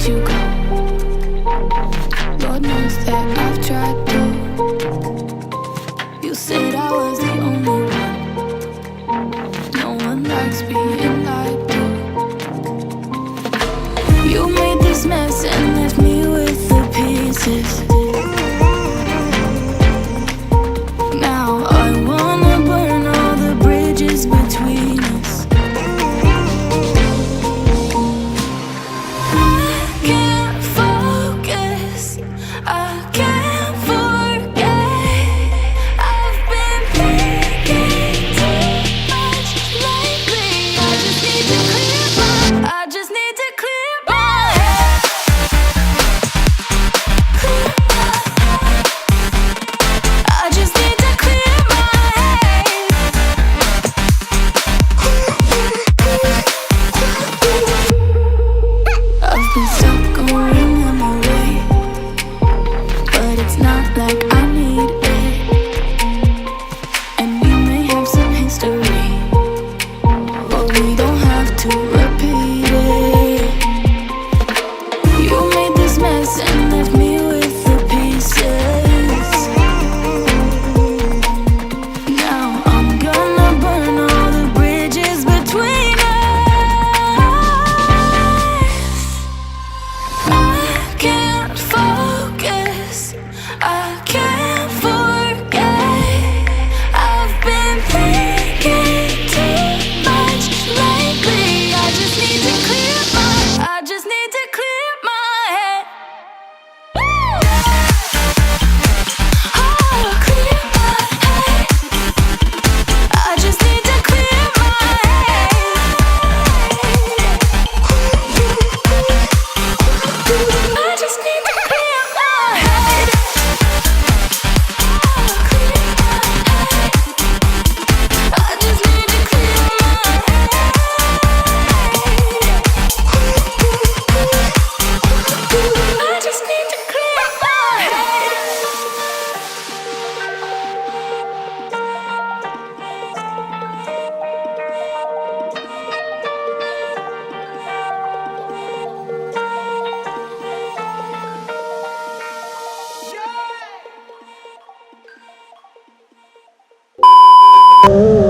you go. Lord knows that I've tried to. You said I was the only one. No one likes being lied to. You made this mess and left me with the pieces. Now I wanna burn all the bridges between us. I can't focus, I can't forget. I've been thinking too much lately. I just need to clear my head. I just need to clear my head. I've been stuck going on my way, but it's not like I need it. And we may have some history, but we don't have to repeat it. You made this mess and left me with the pieces. Now I'm gonna burn all the bridges between us. I can't focus, I can't forget. I've been thinking too much lately. I just need to clear my head. Oh, clear my head. I just need to clear my head. I just need to clear my head. I just need to clear my head. I just need to clear my head. Oh.